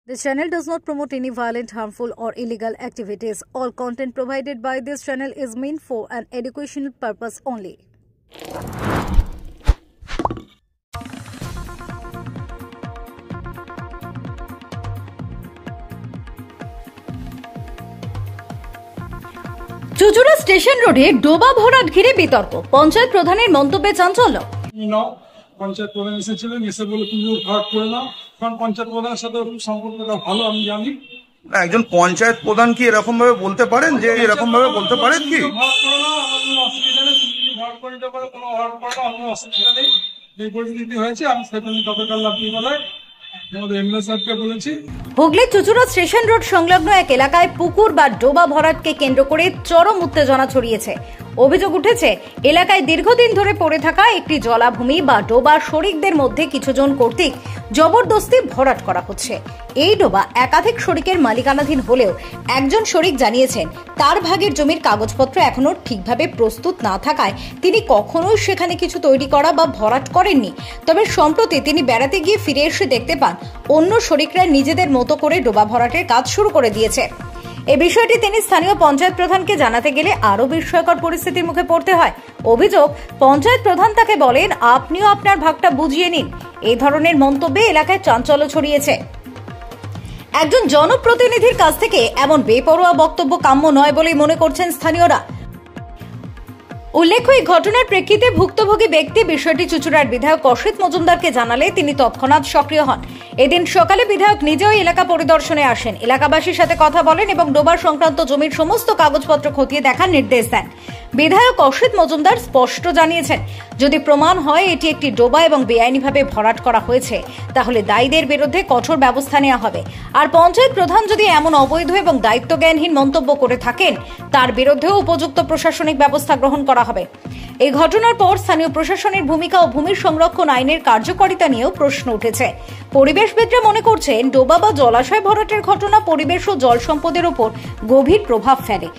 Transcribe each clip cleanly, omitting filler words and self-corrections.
This channel does not promote any violent, harmful, or illegal activities. All content provided by this channel is meant for an educational purpose only. Chuchura station রোডে ডোবা ভরাট ঘিরে বিতর্ক, পঞ্চায়েত প্রধানের মন্তব্যে চাঞ্চল্য। পঞ্চায়েত প্রধান এসেছিলেন, এসে বলে তুমি ভাগ করে নাও, কারণ পঞ্চায়েত প্রধানের সাথে সম্পর্কটা ভালো আমি জানি। একজন পঞ্চায়েত প্রধান কি এরকম ভাবে বলতে পারেন, যে এরকম ভাবে বলতে পারেন কি ভাগ করে নাও, আমার অসুবিধা নেই, তুমি ভাগ করে নিতে পারো, কোনো ভাগ করে নাও, আমার অসুবিধা নেই। যে পরিস্থিতি হয়েছে আমি সেটা গতকাল রাত্রিবেলায় আমাদের এমএলএ সাহেবকে বলেছি। হুগলির চুচুড়া স্টেশন রোড সংলগ্ন এক এলাকায় পুকুর বা ডোবা ভরাটকে কেন্দ্র করে চরম উত্তেজনা ছড়িয়েছে। অভিযোগ উঠেছে, এলাকায় দীর্ঘদিন ধরে পড়ে থাকা একটি জলাভূমি বা ডোবা শরিকদের মধ্যে কিছুজন কর্তৃক জবরদস্তি ভরাট করা হচ্ছে। এই ডোবা একাধিক শরিকের মালিকানাধীন হলেও একজন শরিক জানিয়েছেন, তার ভাগের জমির কাগজপত্র এখনো ঠিকভাবে প্রস্তুত না থাকায় তিনি কখনোই সেখানে কিছু তৈরি করা বা ভরাট করেননি। তবে সম্প্রতি তিনি বেড়াতে গিয়ে ফিরে এসে দেখতে পান অন্য শরিকরা নিজেদের মতো করে ডোবা ভরাটের কাজ শুরু করে দিয়েছে। এই বিষয়টি তিনি স্থানীয় পঞ্চায়েত প্রধানকে জানাতে গেলে আরো বিস্ময়কর পরিস্থিতির মুখে পড়তে হয়। অভিযোগ, পঞ্চায়েত প্রধান তাকে বলেন, আপনিও আপনার ভাগটা বুঝিয়ে নিন। এই ধরনের মন্তব্যে এলাকায় চাঞ্চল্য ছড়িয়েছে। একজন জনপ্রতিনিধির কাছ থেকে এমন বেপরোয়া বক্তব্য কাম্য নয় বলেই মনে করছেন স্থানীয়রা। উল্লেখ্য, এই ঘটনার প্রেক্ষিতে ভুক্তভোগী ব্যক্তি বিষয়টি চুচুড়ার বিধায়ক অসিত মজুমদারকে জানালে তিনি তৎক্ষণাৎ সক্রিয় হন। এদিন সকালে বিধায়ক নিজেও এলাকা পরিদর্শনে আসেন, এলাকাবাসীর সাথে কথা বলেন এবং ডোবা সংক্রান্ত জমির সমস্ত কাগজপত্র খতিয়ে দেখার নির্দেশ দেন। বিধায়ক অসিত মজুমদার স্পষ্ট জানিয়েছেন, যদি প্রমাণ হয় এটি একটি ডোবা এবং বেআইনিভাবে ভরাট করা হয়েছে, তাহলে দায়ীদের বিরুদ্ধে কঠোর ব্যবস্থা নেওয়া হবে। আর পঞ্চায়েত প্রধান যদি এমন অবৈধ এবং দায়িত্বজ্ঞানহীন মন্তব্য করে থাকেন, তার বিরুদ্ধেও উপযুক্ত প্রশাসনিক ব্যবস্থা গ্রহণ করা হবে। এই ঘটনার পর স্থানীয় প্রশাসনের ভূমিকা ও ভূমির সংরক্ষণ আইনের কার্যকারিতা নিয়েও প্রশ্ন উঠেছে। পরিবেশবিদরা মনে করছেন, ডোবা বা জলাশয় ভরাটের ঘটনা পরিবেশ ও জল সম্পদের উপর গভীর প্রভাব ফেলে।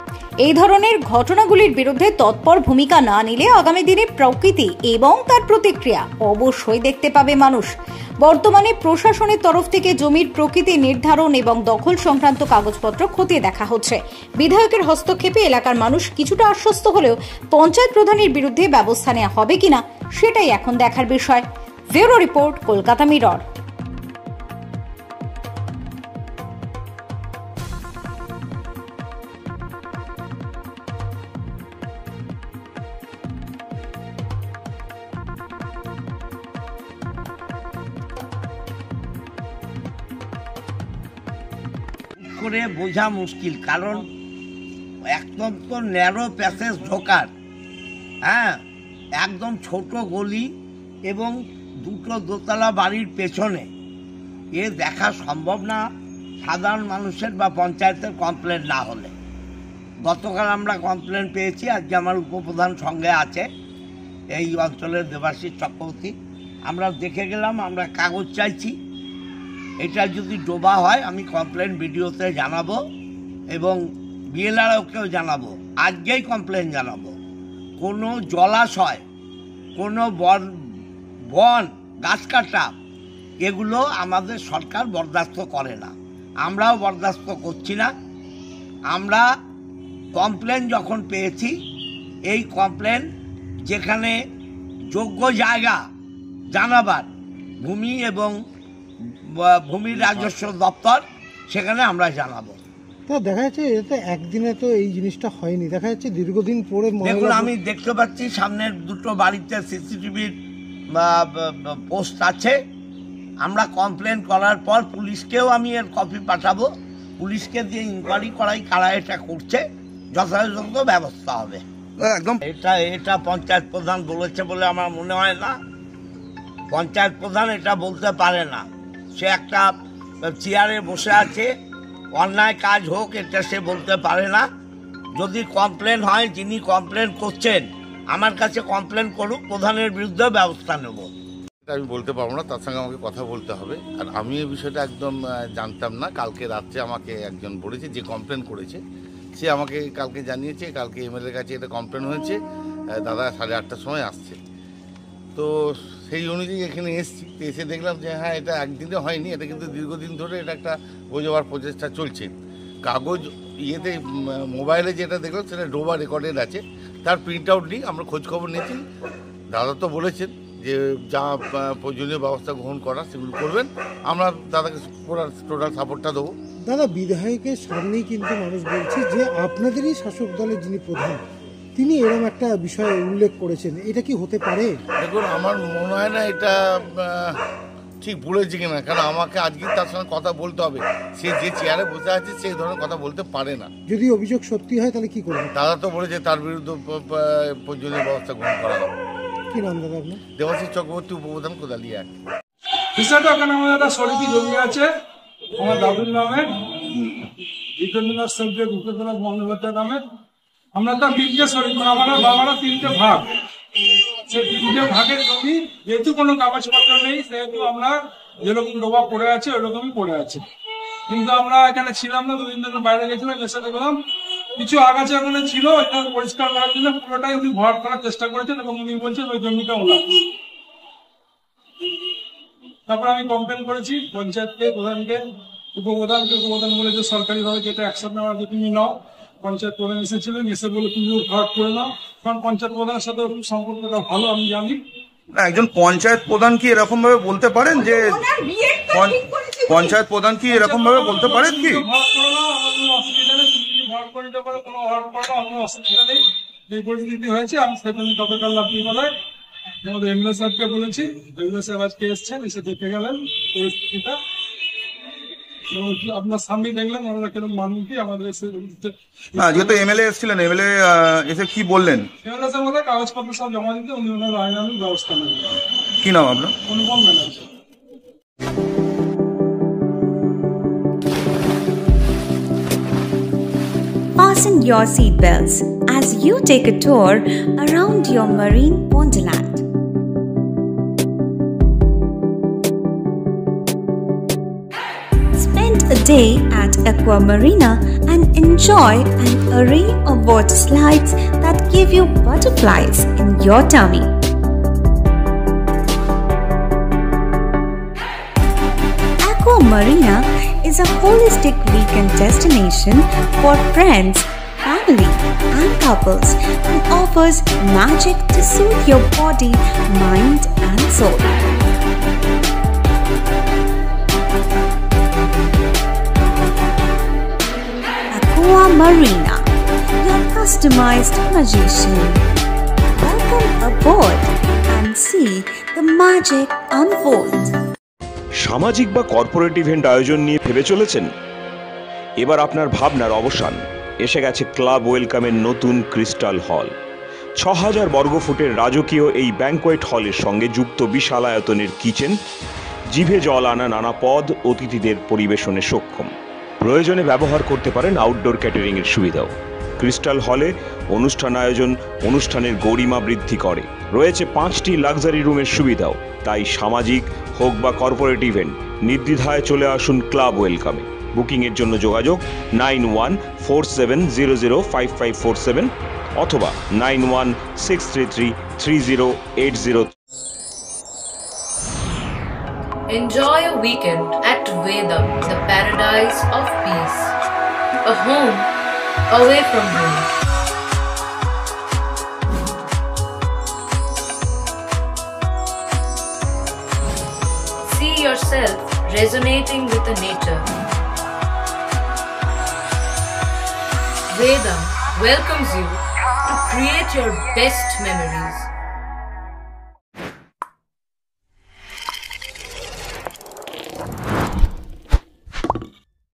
এই ধরনের ঘটনাগুলির বিরুদ্ধে তৎপর ভূমিকা না নিলে আগামী দিনে প্রকৃতি এবং তার প্রতিক্রিয়া অবশ্যই দেখতে পাবে মানুষ। বর্তমানে প্রশাসনের তরফ থেকে জমির প্রকৃতি নির্ধারণ এবং দখল সংক্রান্ত কাগজপত্র খতিয়ে দেখা হচ্ছে। বিধায়কের হস্তক্ষেপে এলাকার মানুষ কিছুটা আশ্বস্ত হলেও পঞ্চায়েত প্রধানের বিরুদ্ধে ব্যবস্থা নেওয়া হবে কিনা সেটাই এখন দেখার বিষয়। Bureau report, Kolkata mirror. করে বোঝা মুশকিল, কারণ একদম তো ন্যারো প্যাসেজ ঢোকার, একদম ছোট গলি এবং দুটো দোতলা বাড়ির পেছনে এ দেখা সম্ভব না সাধারণ মানুষের বা পঞ্চায়েতের কমপ্লেন না হলে। গতকাল আমরা কমপ্লেন পেয়েছি, আজকে আমার উপপ্রধান সঙ্গে আছে এই অঞ্চলের দেবাশিস চক্রবর্তী। আমরা দেখে গেলাম, আমরা কাগজ চাইছি। এটা যদি ডোবা হয় আমি কমপ্লেন ভিডিওতে জানাবো এবং বিএলআরওকেও জানাবো, আজকেই কমপ্লেন জানাবো। কোনো জলাশয়, কোনো বন গাছ কাটা, এগুলো আমাদের সরকার বরদাস্ত করে না, আমরাও বরদাস্ত করছি না। আমরা কমপ্লেন যখন পেয়েছি, এই কমপ্লেন যেখানে যোগ্য জায়গা জানাবার ভূমি এবং ভূমির রাজস্ব দপ্তর, সেখানে আমরা জানাবো। তো দেখা যাচ্ছে এতে একদিনে তো এই জিনিসটা হয়নি, দেখা যাচ্ছে দীর্ঘদিন পরে। দেখুন, আমি দেখতে পাচ্ছি সামনের দুটো বাড়িতে সিসিটিভির পোস্ট আছে। আমরা কমপ্লেন করার পর পুলিশকেও আমি এর কপি পাঠাবো, পুলিশকে দিয়ে ইনকোয়ারি করাই কারা এটা করছে, যথাযথ ব্যবস্থা হবে। একদম এটা পঞ্চায়েত প্রধান বলেছে বলে আমার মনে হয় না। পঞ্চায়েত প্রধান এটা বলতে পারে না, সে একটা চেয়ারে বসে আছে, অন্যায় কাজ হোক এটা সে বলতে পারে না। যদি কমপ্লেন হয়, যিনি কমপ্লেন করছেন আমার কাছে কমপ্লেন করুক, প্রধানের বিরুদ্ধে ব্যবস্থা নেব। আমি বলতে পারবো না, তার সঙ্গে আমাকে কথা বলতে হবে। আর আমি এই বিষয়টা একদম জানতাম না। কালকে রাত্রে আমাকে একজন বলেছে, যে কমপ্লেন করেছে সে আমাকে কালকে জানিয়েছে, কালকে এমএলএর কাছে এটা কমপ্লেন হয়েছে, দাদা 8:30টার সময় আসছে। তো সেই অনুযায়ী এখানে এসেছি, তো এসে দেখলাম যে হ্যাঁ এটা একদিনে হয়নি, এটা কিন্তু দীর্ঘদিন ধরে এটা একটা বোঝাবার প্রচেষ্টা চলছে। কাগজ ইয়েতে মোবাইলে যেটা দেখলাম সেটা ডোবা রেকর্ডেড আছে, তার প্রিন্ট আউট নিই, আমরা খোঁজখবর নিয়েছি। দাদা তো বলেছেন যে যা প্রয়োজনীয় ব্যবস্থা গ্রহণ করা সেগুলো করবেন, আমরা দাদাকে টোটাল সাপোর্টটা দেবো। দাদা, বিধায়কের সামনেই কিন্তু মানুষ বলছে যে আপনাদেরই শাসক দলের যিনি প্রধান তিনি এরকম একটা বিষয় উল্লেখ করেছেন, এটা কি হতে পারে? দেখুন, আমার মনে হয় না এটা ঠিক বলেছে কিনা, কারণ আমাকে আজকে তার সঙ্গে কথা বলতে হবে। সে যে চেয়ারে বসে আছে সেই ধরনের কথা বলতে পারে না। যদি অভিযোগ সত্যি হয় তাহলে কি করবেন? দাদা তো বলেছে তার বিরুদ্ধে প্রয়োজনীয় ব্যবস্থা গ্রহণ করা হবে। কি নাম দাদা আপনার? দেবাশিস চক্রবর্তী, উপপ্রধান, কোদালিয়া। বিষয়টা ওখানে আমাদের একটা শরীফি জমি আছে আমার দাদুর নামে, জিতেন্দ্রনাথ সেবদেব ভূপেন্দ্রনাথ বন্দ্যোপাধ্যায় নামে। আমরা তো তিনটে শরীফ, আমরা বাবারা তিনটে ভাগ, সেই তিনটে ভাগের জমি যেহেতু কোনো কাগজপত্র নেই সেহেতু আমরা যেরকম ডোবা পড়ে আছে ওরকমই পড়ে আছে। কিন্তু আমরা এখানে ছিলাম না, দুদিন ধরে বাইরে গেছিলাম, এসে দেখলাম কিছু আগাছা ওখানে ছিল, এটা পরিষ্কার করার জন্য পুরোটাই উনি ভরাট করার চেষ্টা করেছেন এবং উনি বলছেন ওই জমিটা ওনার। তারপর আমি কমপ্লেন করেছি পঞ্চায়েতকে, প্রধানকে, উপপ্রধানকে। উপপ্রধান বলেছে সরকারিভাবে যেটা অ্যাকশন নেওয়ার যে তুমি নাও। পঞ্চায়েত প্রধান এসেছিলেন, এসে বলে তুমি ভরাট করে নাও, কারণ পঞ্চায়েত প্রধানের সাথে সম্পর্কটা ভালো আমি জানি। না, একজন পঞ্চায়েত প্রধান কি এরকম ভাবে বলতে পারেন যে পঞ্চায়েত প্রধান কি এরকম ভাবে বলতে পারেন কি? ভরাট করে নাও, আমার কোনো অসুবিধা নেই, তুমি যদি ভরাট করে নিতে পারো কোনো ভরাট করে নাও, আমার অসুবিধা নেই। যে পরিস্থিতি হয়েছে আমি সেটা গতকাল রাত্রিবেলায় আমাদের এমএলএ সাহেবকে বলেছি। এমএলএ সাহেব আজকে এসছেন, এসে দেখে গেলেন পরিস্থিতিটা। আপনার সামনে দেখলেন ওনারা কিরকম মানুষ কি আমাদের এসে। না, যেহেতু এমএলএ এসেছিলেন, এমএলএ এসে কি বললেন? এমএলএ সাহেব বলে কাগজপত্র সব জমা দিতে, উনি ওনার আইনানুগ ব্যবস্থা নেবেন। কি নাম আপনার? অনুপম Banerjee. Fasten your seatbelts as you take a tour around your marine wonderland. Spend a day at Aqua Marina and enjoy an array of water slides that give you butterflies in your tummy. Aqua Marina is a holistic weekend destination for friends, family, and couples and offers magic to soothe your body, mind, and soul. Aqua Marina, your customized magician. Welcome aboard and see the magic unfold. সামাজিক বা corporate event আয়োজন নিয়ে ভেবে চলেছেন? এবার আপনার ভাবনার অবসান। এসে গেছে ক্লাব ওয়েলকামের নতুন ক্রিস্টাল হল। ৬,০০০ বর্গফুটের রাজকীয় এই ব্যাংকোয়েট হলের সঙ্গে যুক্ত বিশাল আয়তনের কিচেন, জিভে জল আনা নানা পদ অতিথিদের পরিবেশনে সক্ষম। প্রয়োজনে ব্যবহার করতে পারেন আউটডোর ক্যাটারিংয়ের সুবিধাও। ক্রিস্টাল হলে অনুষ্ঠান আয়োজন অনুষ্ঠানের গরিমা বৃদ্ধি করে। রয়েছে 5টি লাক্সারি রুমের সুবিধাও। তাই সামাজিক হোক বা কর্পোরেট ইভেন্ট নির্দ্বিধায় চলে আসুন ক্লাব ওয়েলকামে। বুকিংয়ের জন্য যোগাযোগ 9147005547 অথবা 9163333080। Enjoy a weekend at Vedam, the paradise of peace. A home away from home. See yourself resonating with the nature. Vedam welcomes you to create your best memories.